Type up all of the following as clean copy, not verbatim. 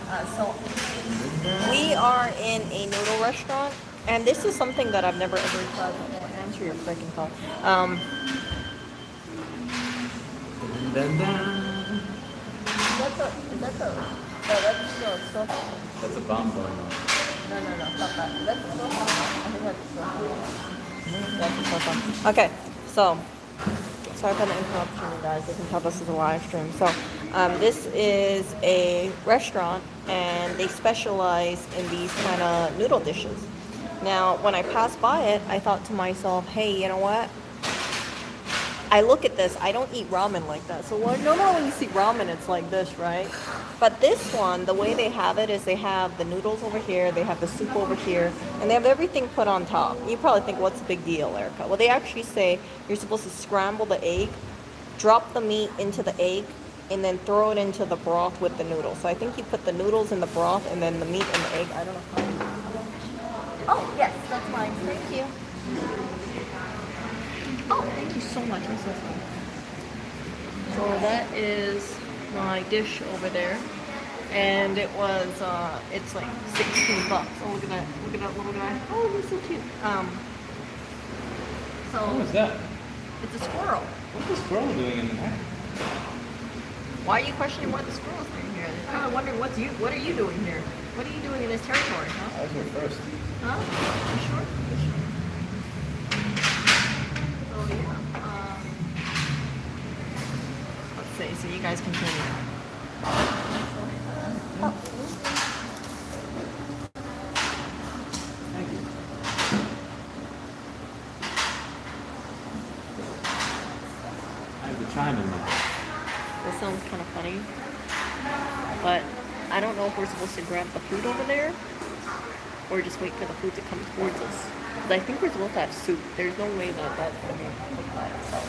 So we are in a noodle restaurant, and this is something that I've never ever tried before. Answer your freaking call. Dun, dun, dun. Is that the, no, that's the sofa. That's a bomb going off. No, stop that. That's the sofa. I think that's the sofa. That's the sofa. Okay, so sorry for the interruption, you guys. You can tell this is a live stream. So, this is a restaurant, and they specialize in these kind of noodle dishes. Now, when I passed by it, I thought to myself, hey, you know what? I look at this, I don't eat ramen like that. So normally when you see ramen, it's like this, right? But this one, the way they have it is they have the noodles over here, they have the soup over here, and they have everything put on top. You probably think, what's the big deal, Erica? Well, they actually say you're supposed to scramble the egg, drop the meat into the egg, and then throw it into the broth with the noodles. So I think you put the noodles in the broth and then the meat in the egg. I don't know how. Oh, yes, that's mine. Thank you. Oh, thank you so much. I'm so sorry. So that is my dish over there. And it was, it's like 16 bucks. Oh, look at that. Look at that little guy. Oh, he's so cute. What was that? It's a squirrel. What's the squirrel doing in there? Why are you questioning what the squirrel's doing here? They're kind of wondering what are you doing here? What are you doing in this territory, huh? I was here first. Huh? You sure? Oh, yeah. Let's see, so you guys continue. Oh. Thank you. I have the chime in there. This sounds kind of funny, but I don't know if we're supposed to grab the food over there or just wait for the food to come towards us. Because I think we're supposed to have soup. There's no way that that's going to be cooked by itself.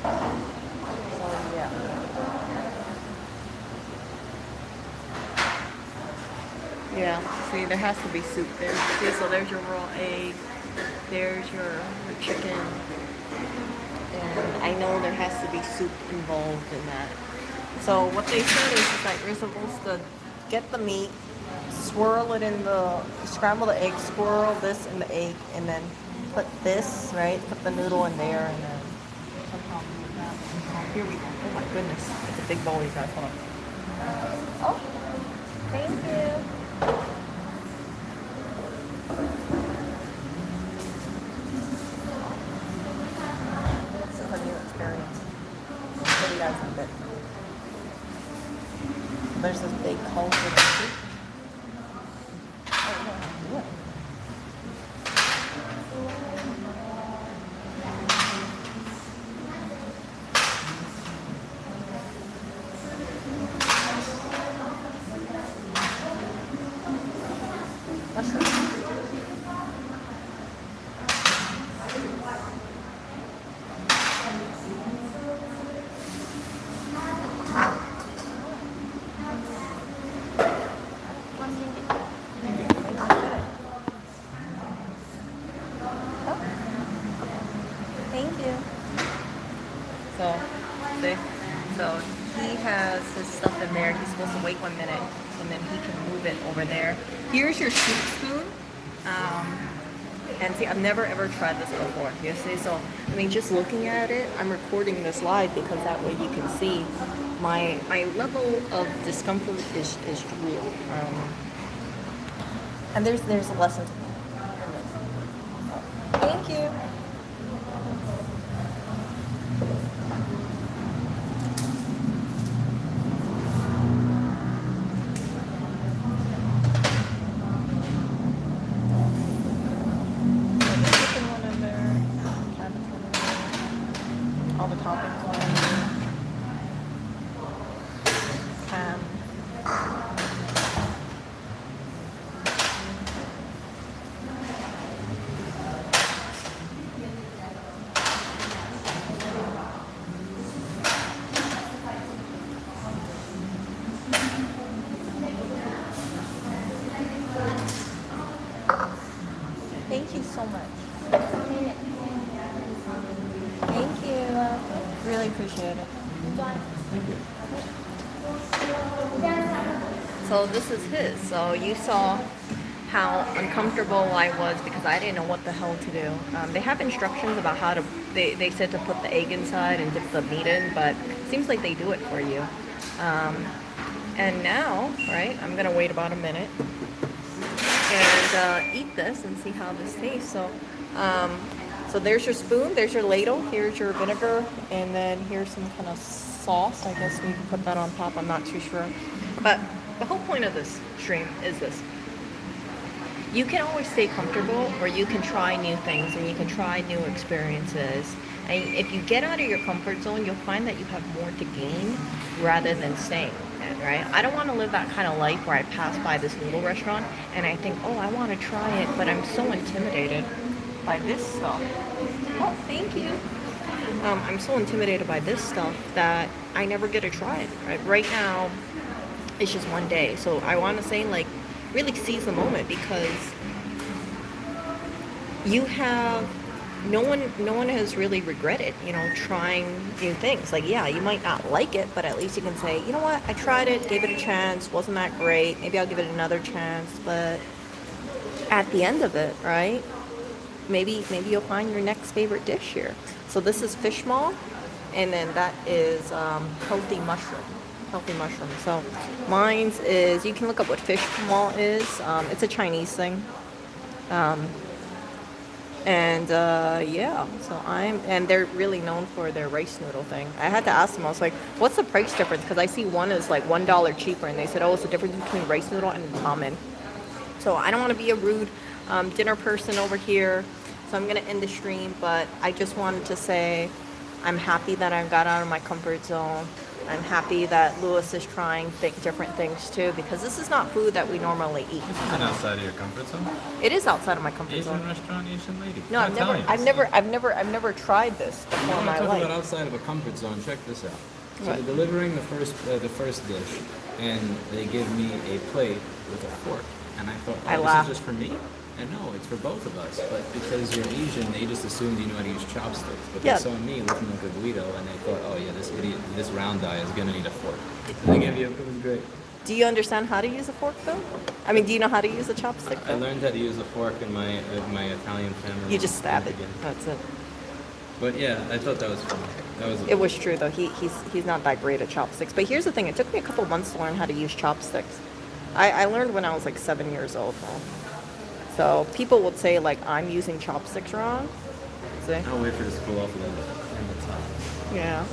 So, yeah. Yeah, see, there has to be soup there. See, so there's your raw egg. There's your chicken. And I know there has to be soup involved in that. So what they said is that you're supposed to get the meat, swirl it in scramble the egg, swirl this in the egg, and then put this, right? Put the noodle in there, and then somehow move that. Oh, here we go. Oh my goodness. It's a big bowl, you guys. Hold on. Oh, thank you. This is a new experience. I'll show you guys in a bit. There's this big cauldron of soup. Oh, no, what? Thank you. So, see? So he has his stuff in there. He's supposed to wait 1 minute, and then he can move it over there. Here's your soup spoon. And see, I've never ever tried this before. You see? So, I mean, just looking at it, I'm recording this live because that way you can see my level of discomfort is real. And there's a lesson to learn. Thank you. All the toppings are in there. Thank you so much. Thank you. Really appreciate it. Thank you. So this is his. So you saw how uncomfortable I was because I didn't know what the hell to do. They have instructions about how to. They said to put the egg inside and dip the meat in, but it seems like they do it for you. Um, and now, right? I'm gonna wait about a minute and eat this and see how this tastes. So there's your spoon, there's your ladle, here's your vinegar, and then here's some kind of sauce. I guess we can put that on top. I'm not too sure. But the whole point of this stream is this. You can always stay comfortable, or you can try new things and you can try new experiences. And if you get out of your comfort zone, you'll find that you have more to gain rather than staying in, right? I don't want to live that kind of life where I pass by this noodle restaurant and I think, oh, I want to try it, but I'm so intimidated by this stuff. Oh, thank you. I'm so intimidated by this stuff that I never get to try it. Right now, it's just one day. So I want to say, like, really seize the moment, because you have no one has really regretted, trying new things. Like, yeah, you might not like it, but at least you can say, you know what, I tried it, gave it a chance, wasn't that great, maybe I'll give it another chance. But at the end of it, right, maybe you'll find your next favorite dish here. So this is fish maw, and then that is healthy mushroom. So mine's is, you can look up what fish maw is. It's a Chinese thing. Yeah, so and they're really known for their rice noodle thing. I had to ask them, I was like, what's the price difference? Because I see one is like $1 cheaper, and they said, oh, it's the difference between rice noodle and ramen. So I don't want to be a rude dinner person over here, so I'm going to end the stream, but I just wanted to say I'm happy that I got out of my comfort zone. I'm happy that Lewis is trying different things too, because this is not food that we normally eat. This isn't outside of your comfort zone. It is outside of my comfort Asian zone. restaurant, Asian lady. No, I've never tried this before in my Talk life. about outside of a comfort zone. Check this out. So What? they're delivering the first dish, and they give me a plate with a fork, and I thought, I this laughed. is just for me. And no, it's for both of us. But because you're Asian, they just assumed you know how to use chopsticks. But Yeah. they saw me looking like a Guido, and they thought, oh yeah, this idiot, this round guy is gonna need a fork. And they gave you. It was great. Do you understand how to use a fork though? I mean, do you know how to use a chopstick I though? learned how to use a fork in my Italian family. You just stab it. Again. That's it. But yeah, I thought that was fun. That was. It was true though. He's not that great at chopsticks. But here's the thing. It took me a couple months to learn how to use chopsticks. I learned when I was like 7 years old. So people would say like I'm using chopsticks wrong. See? I'll wait for this to cool off a little bit. And the top. Yeah.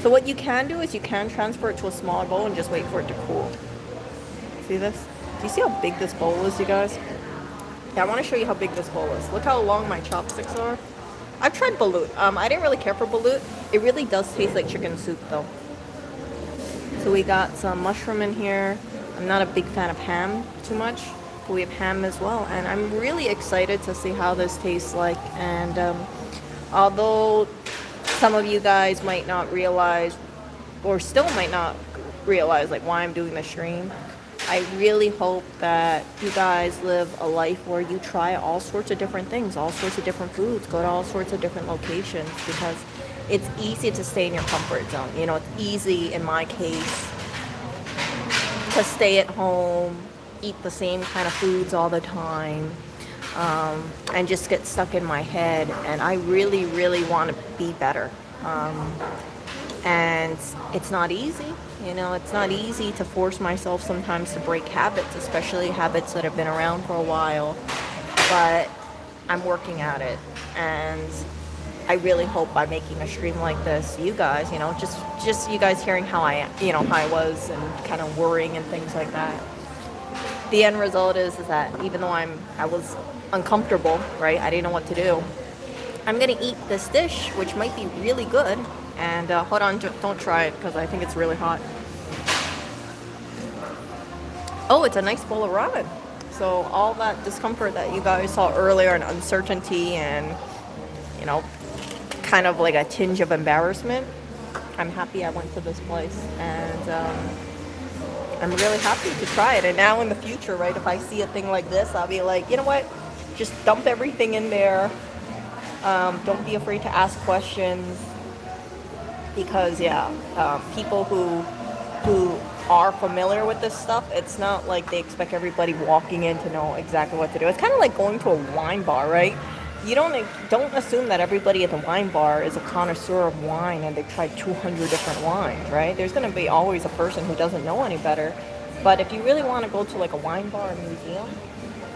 So what you can do is you can transfer it to a smaller bowl and just wait for it to cool. See this? Do you see how big this bowl is, you guys? Yeah, I want to show you how big this bowl is. Look how long my chopsticks are. I've tried balut. I didn't really care for balut. It really does taste like chicken soup though. So we got some mushroom in here. I'm not a big fan of ham too much, but we have ham as well. And I'm really excited to see how this tastes like. And although some of you guys might not realize, or still might not realize, like why I'm doing the stream, I really hope that you guys live a life where you try all sorts of different things, all sorts of different foods, go to all sorts of different locations, because it's easy to stay in your comfort zone. You know, it's easy in my case to stay at home, eat the same kind of foods all the time, and just get stuck in my head. And I really, really want to be better. And it's not easy. You know, it's not easy to force myself sometimes to break habits, especially habits that have been around for a while. But I'm working at it. And I really hope by making a stream like this, you guys, you know, just you guys hearing how I was and kind of worrying and things like that. The end result is that even though I was uncomfortable, right? I didn't know what to do. I'm gonna eat this dish, which might be really good. And hold on, don't try it because I think it's really hot. Oh, it's a nice bowl of ramen. So all that discomfort that you guys saw earlier and uncertainty and, you know, kind of like a tinge of embarrassment, I'm happy I went to this place. And I'm really happy to try it. And now in the future, right, if I see a thing like this, I'll be like, you know what? Just dump everything in there. Don't be afraid to ask questions. Because, yeah, people who are familiar with this stuff, it's not like they expect everybody walking in to know exactly what to do. It's kind of like going to a wine bar, right? You don't assume that everybody at the wine bar is a connoisseur of wine and they've tried 200 different wines, right? There's going to be always a person who doesn't know any better. But if you really want to go to like a wine bar or museum,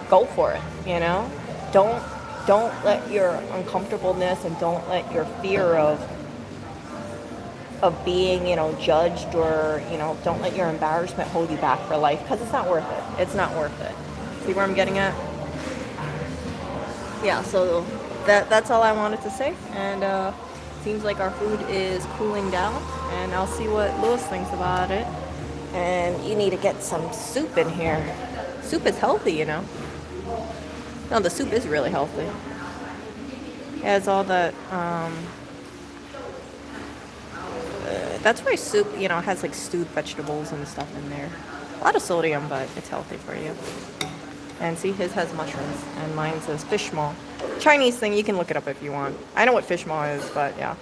go for it, you know? Don't don't let your uncomfortableness and don't let your fear of being, judged, or, don't let your embarrassment hold you back for life, because it's not worth it. It's not worth it. See where I'm getting at? Yeah, so that's all I wanted to say. And seems like our food is cooling down, and I'll see what Lewis thinks about it. And you need to get some soup in here. Soup is healthy. No, the soup is really healthy. It has all that. That's why soup, has like stewed vegetables and stuff in there. A lot of sodium, but it's healthy for you. And see, his has mushrooms, and mine says fish maw. Chinese thing, you can look it up if you want. I know what fish maw is, but yeah,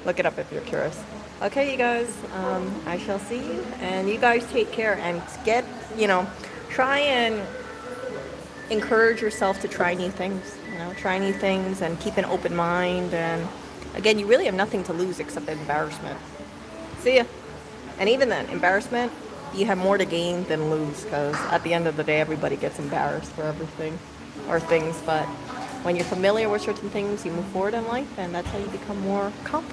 look it up if you're curious. Okay, you guys, I shall see you, and you guys take care, and try and encourage yourself to try new things, try new things and keep an open mind. And again, you really have nothing to lose except embarrassment. See ya. And even then, embarrassment, you have more to gain than lose, because at the end of the day, everybody gets embarrassed for everything or things. But when you're familiar with certain things, you move forward in life, and that's how you become more confident.